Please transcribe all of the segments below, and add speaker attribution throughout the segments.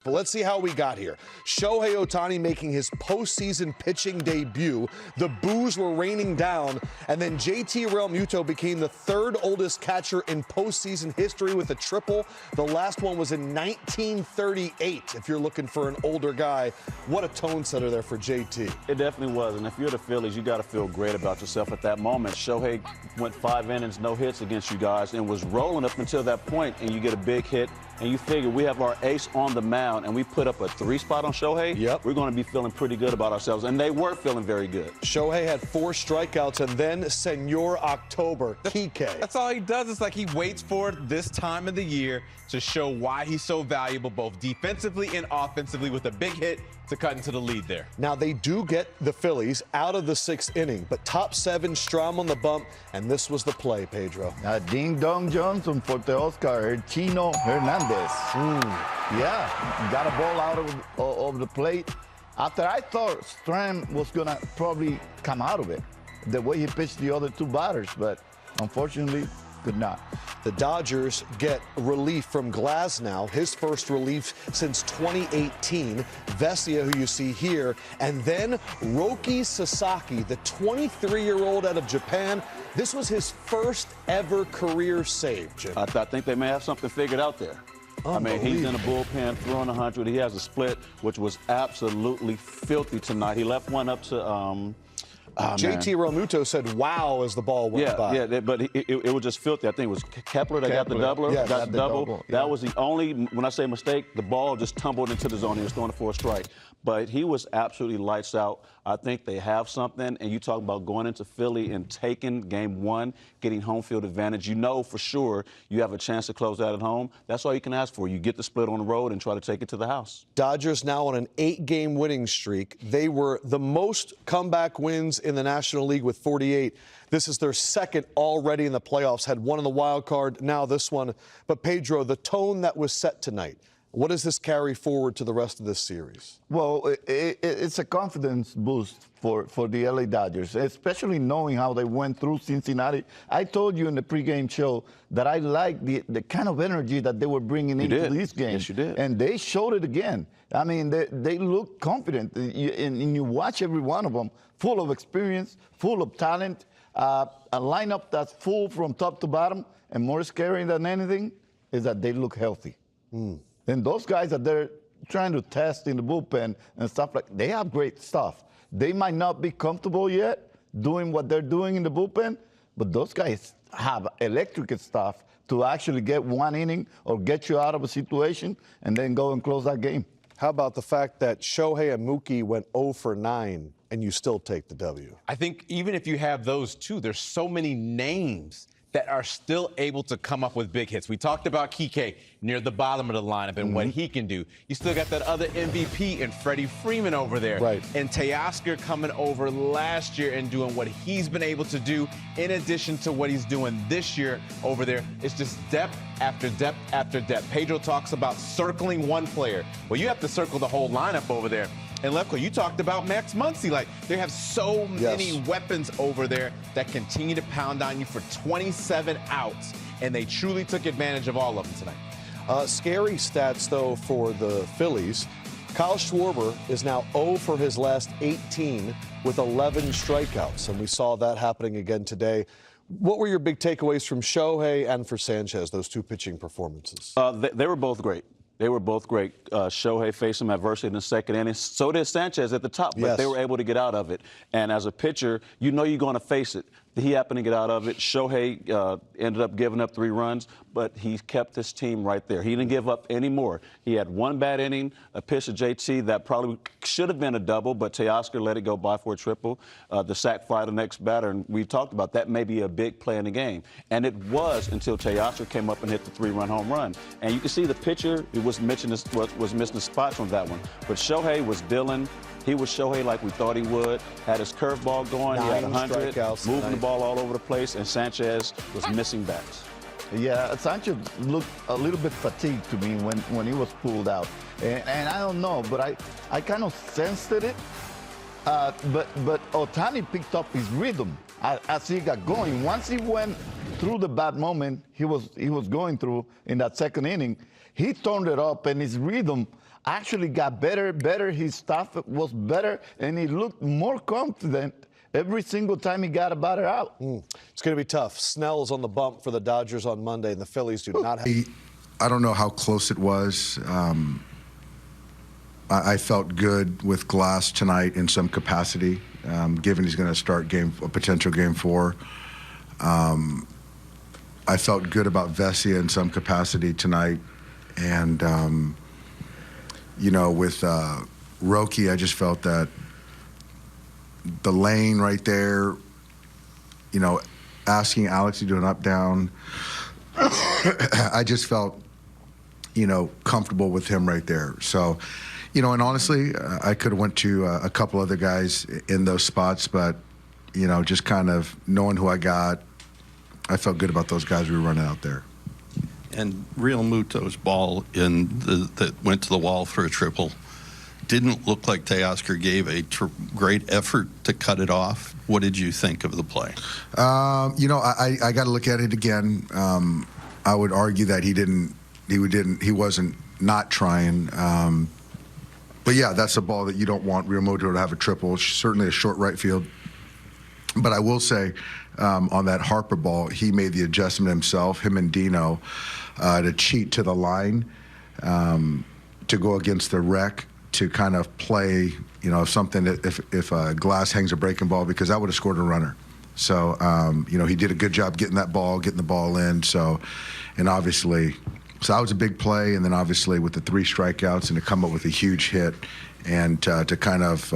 Speaker 1: But let's see how we got here. Shohei Ohtani making his postseason pitching debut. The boos were raining down, and then JT Realmuto became the third oldest catcher in postseason history with a triple. The last one was in 1938, if you're looking for an older guy. What a tone setter there for JT.
Speaker 2: It definitely was, and if you're the Phillies, you got to feel great about yourself at that moment. Shohei went 5 innings, no hits against you guys, and was rolling up until that point, and you get a big hit, and you figure we have our ace on the mound, and we put up a 3 spot on Shohei.
Speaker 1: Yep.
Speaker 2: We're going to be feeling pretty good about ourselves, and they were feeling very good.
Speaker 1: Shohei had 4 strikeouts, and then Senor October, Kike.
Speaker 3: That's all he does. It's like he waits for this time of the year to show why he's so valuable, both defensively and offensively, with a big hit to cut into the lead there.
Speaker 1: Now, they do get the Phillies out of the 6th inning, but top 7, Strahm on the bump, and this was the play, Pedro.
Speaker 4: Ding Dong Johnson for the Oscar, Chino Hernandez. Yeah, got a ball out of the plate. After I thought Strahm was going to probably come out of it, the way he pitched the other 2 batters, but unfortunately, could not.
Speaker 1: The Dodgers get relief from Glasnow, his first relief since 2018. Vesia, who you see here, and then Roki Sasaki, the 23-year-old out of Japan. This was his first ever career save, Jim.
Speaker 2: I think they may have something figured out there. I mean, he's in a bullpen, throwing 100. He has a split, which was absolutely filthy tonight. He left one up to
Speaker 1: JT Realmuto said, wow, as the ball went by.
Speaker 2: Yeah, but it was just filthy. I think it was Kepler that got the doubler.
Speaker 1: Yes.
Speaker 2: Got the double.
Speaker 4: Yeah.
Speaker 2: That was the only, when I say mistake, the ball just tumbled into the zone. He was throwing it for a strike. But he was absolutely lights out. I think they have something. And you talk about going into Philly and taking game 1, getting home field advantage. You know for sure you have a chance to close out at home. That's all you can ask for. You get the split on the road and try to take it to the house.
Speaker 1: Dodgers now on an 8-game winning streak. They were the most comeback wins in the National League with 48. This is their 2nd already in the playoffs. Had one in the wild card, now this one. But Pedro, the tone that was set tonight, what does this carry forward to the rest of this series?
Speaker 4: Well, it's a confidence boost for the LA Dodgers, especially knowing how they went through Cincinnati. I told you in the pregame show that I liked the kind of energy that they were bringing into this game.
Speaker 2: Yes, you did.
Speaker 4: And they showed it again. I mean, they look confident, and you watch every one of them, full of experience, full of talent, a lineup that's full from top to bottom, and more scary than anything is that they look healthy. And those guys that they're trying to test in the bullpen and stuff they have great stuff. They might not be comfortable yet doing what they're doing in the bullpen, but those guys have electric stuff to actually get 1 inning or get you out of a situation and then go and close that game.
Speaker 1: How about the fact that Shohei and Mookie went 0 for 9 and you still take the W?
Speaker 3: I think even if you have those 2, there's so many names that are still able to come up with big hits. We talked about Kike near the bottom of the lineup and what he can do. You still got that other MVP and Freddie Freeman over there.
Speaker 1: Right.
Speaker 3: And Teoscar coming over last year and doing what he's been able to do in addition to what he's doing this year over there. It's just depth after depth after depth. Pedro talks about circling one player. Well, you have to circle the whole lineup over there. And Lefko, you talked about Max Muncy. Like, they have so many weapons over there that continue to pound on you for 27 outs, and they truly took advantage of all of them tonight.
Speaker 1: Scary stats, though, for the Phillies. Kyle Schwarber is now 0 for his last 18 with 11 strikeouts, and we saw that happening again today. What were your big takeaways from Shohei and for Sanchez, those 2 pitching performances?
Speaker 2: They were both great. They were both great. Shohei faced some adversity in the 2nd inning. So did Sanchez at the top, but they were able to get out of it. And as a pitcher, you know you're going to face it. He happened to get out of it. Shohei ended up giving up 3 runs, but he kept his team right there. He didn't give up any more. He had 1 bad inning, a pitch to JT that probably should have been a double, but Teoscar let it go by for a triple. The sac fly the next batter, and we talked about that may be a big play in the game. And it was until Teoscar came up and hit the 3-run home run. And you can see the pitcher was missing the spots on that one. But Shohei was dealing. He was Shohei like we thought he would. Had his curveball going. He had 100, moving the ball all over the place, and Sanchez was missing bats.
Speaker 4: Yeah, Sanchez looked a little bit fatigued to me when he was pulled out. And I don't know, but I kind of sensed it. But Ohtani picked up his rhythm as he got going. Once he went through the bad moment he was going through in that 2nd inning, he turned it up, and his rhythm, actually got better. His stuff was better, and he looked more confident every single time he got a batter out.
Speaker 1: It's going to be tough. Snell's on the bump for the Dodgers on Monday, and the Phillies do not have...
Speaker 5: I don't know how close it was. I felt good with Glass tonight in some capacity, given he's going to start a potential game 4. I felt good about Vesia in some capacity tonight. And, you know, with Roki, I just felt that the lane right there, you know, asking Alex to do an up-down, I just felt, you know, comfortable with him right there. So, you know, and honestly, I could have went to a couple other guys in those spots, but, you know, just kind of knowing who I got, I felt good about those guys we were running out there.
Speaker 6: And Real Muto's ball that went to the wall for a triple didn't look like Teoscar gave a great effort to cut it off. What did you think of the play?
Speaker 5: You know, I got to look at it again. I would argue that he wasn't not trying. But yeah, that's a ball that you don't want Real Muto to have a triple. Certainly a short right field. But I will say, on that Harper ball, he made the adjustment himself, him and Dino, to cheat to the line, to go against the rec, to kind of play, you know, something that if Glass hangs a breaking ball, because that would have scored a runner. So, you know, he did a good job getting the ball in. So, and obviously, so that was a big play. And then obviously with the 3 strikeouts and to come up with a huge hit and to kind of,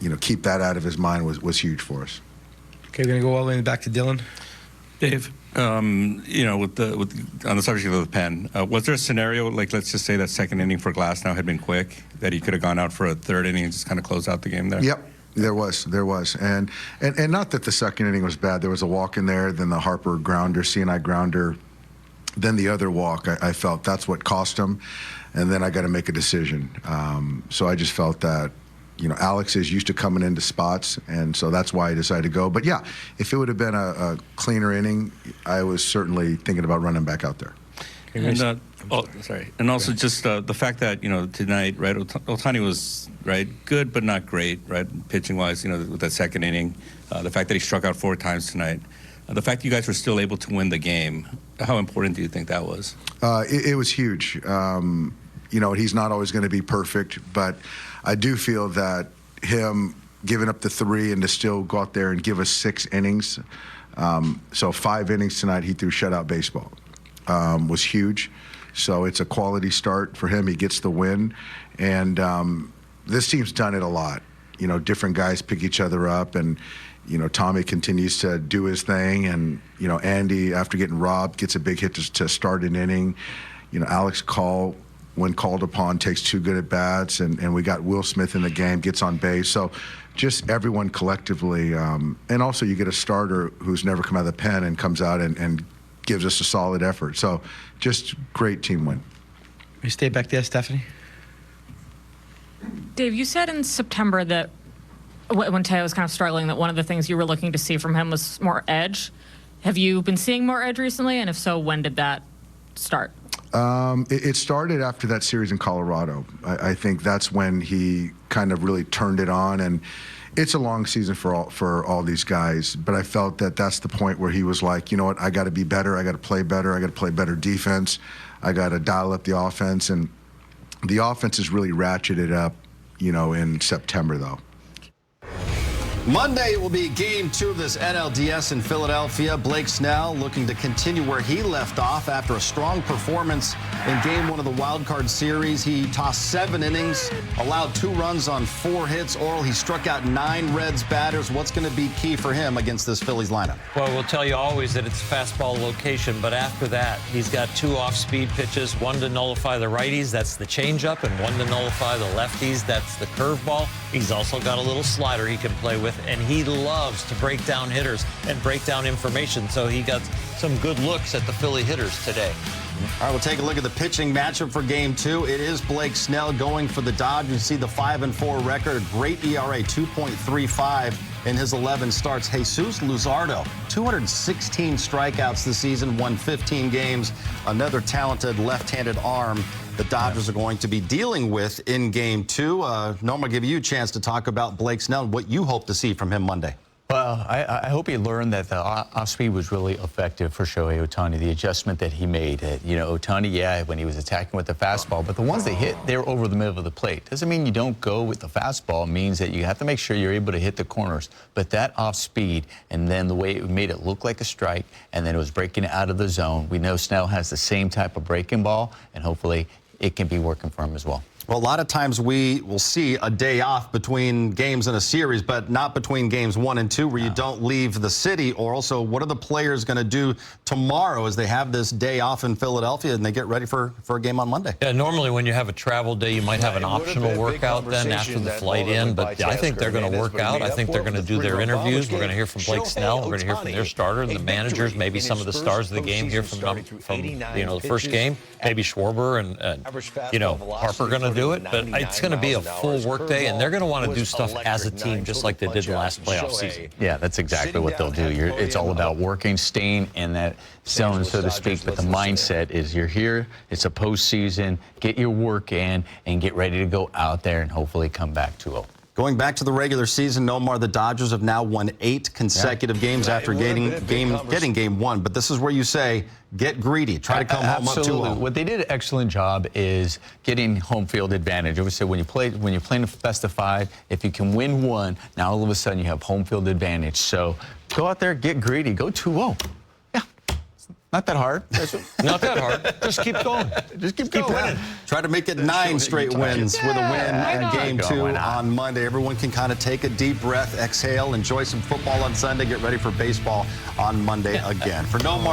Speaker 5: you know, keep that out of his mind was huge for us.
Speaker 7: Okay, we're going to go all the way back to Dylan.
Speaker 6: Dave, you know, on the subject of the pen, was there a scenario, like let's just say that second inning for Glass now had been quick, that he could have gone out for a third inning and just kind of closed out the game there?
Speaker 5: Yep, there was. And not that the second inning was bad. There was a walk in there, then the Harper grounder, C&I grounder, then the other walk. I felt that's what cost him, and then I got to make a decision. So I just felt that, you know, Alex is used to coming into spots, and so that's why I decided to go. But yeah, if it would have been a cleaner inning, I was certainly thinking about running back out there.
Speaker 6: And, and also just the fact that, you know, tonight, right, Ohtani was, right, good but not great, right, pitching-wise, you know, with that second inning. The fact that he struck out 4 times tonight. The fact you guys were still able to win the game, how important do you think that was?
Speaker 5: It was huge. You know, he's not always going to be perfect, but I do feel that him giving up the 3 and to still go out there and give us 6 innings, so 5 innings tonight he threw shutout baseball, was huge. So it's a quality start for him. He gets the win. And this team's done it a lot. You know, different guys pick each other up, and, you know, Tommy continues to do his thing. And, you know, Andy, after getting robbed, gets a big hit to start an inning. You know, Alex Call, when called upon, takes 2 good at-bats, and we got Will Smith in the game, gets on base. So just everyone collectively. And also you get a starter who's never come out of the pen and comes out and gives us a solid effort. So just great team win.
Speaker 7: We stay back there, Stephanie.
Speaker 8: Dave, you said in September that when Teo was kind of struggling, that one of the things you were looking to see from him was more edge. Have you been seeing more edge recently? And if so, when did that start?
Speaker 5: It started after that series in Colorado. I think that's when he kind of really turned it on, and it's a long season for all these guys, but I felt that that's the point where he was like, you know what, I got to be better, I got to play better, I got to play better defense, I got to dial up the offense, and the offense has really ratcheted up, you know, in September, though.
Speaker 9: Monday will be game 2 of this NLDS in Philadelphia. Blake Snell looking to continue where he left off after a strong performance in game 1 of the wild card series. He tossed 7 innings, allowed 2 runs on 4 hits. Oral, he struck out 9 Reds batters. What's going to be key for him against this Phillies lineup?
Speaker 10: Well, we'll tell you always that it's fastball location, but after that, he's got 2 off-speed pitches, 1 to nullify the righties, that's the changeup, and 1 to nullify the lefties, that's the curveball. He's also got a little slider he can play with, and he loves to break down hitters and break down information, so he got some good looks at the Philly hitters today.
Speaker 9: All right, we'll take a look at the pitching matchup for game 2. It is Blake Snell going for the Dodgers. You see the 5-4 record, a great ERA, 2.35 in his 11 starts. Jesus Luzardo, 216 strikeouts this season, won 15 games. Another talented left-handed arm the Dodgers are going to be dealing with in Game 2. Norm, I'll give you a chance to talk about Blake Snell and what you hope to see from him Monday.
Speaker 11: Well, I hope he learned that the off-speed was really effective for Shohei Ohtani, the adjustment that he made. You know, Ohtani, yeah, when he was attacking with the fastball, but the ones that hit, they were over the middle of the plate. Doesn't mean you don't go with the fastball. It means that you have to make sure you're able to hit the corners. But that off-speed, and then the way it made it look like a strike, and then it was breaking out of the zone. We know Snell has the same type of breaking ball, and hopefully it can be working for him as well.
Speaker 9: Well, a lot of times we will see a day off between games in a series, but not between games 1 and 2 where you don't leave the city. Or also, what are the players going to do tomorrow as they have this day off in Philadelphia and they get ready for a game on Monday?
Speaker 10: Yeah, normally when you have a travel day, you might have an optional workout then after the flight in, but I think they're going to work out. I think they're going to do their interviews. We're going to hear from Blake Snell. We're going to hear from their starter and the managers, maybe some of the stars of the game here from the first game. Maybe Schwarber and Harper going to do it, but it's going to be a full work day, and they're going to want to do stuff as a team, just like they did the last playoff season.
Speaker 11: Yeah, that's exactly what they'll do. It's all about working, staying in that zone, so to speak, but the mindset is you're here, it's a postseason, get your work in, and get ready to go out there and hopefully come back 2-0.
Speaker 9: Going back to the regular season, Nomar, the Dodgers have now won 8 consecutive games after getting game 1. But this is where you say, get greedy. Try to come home up 2-0.
Speaker 11: What they did an excellent job is getting home field advantage. I would say when you're playing the best of 5, if you can win 1, now all of a sudden you have home field advantage. So go out there, get greedy, go 2-0. Not that hard.
Speaker 10: Not that hard. Just keep going.
Speaker 11: Just keep winning.
Speaker 9: Try to make it 9 straight wins with a win in Game 2 on Monday. Everyone can kind of take a deep breath, exhale, enjoy some football on Sunday, get ready for baseball on Monday again. For Nomar.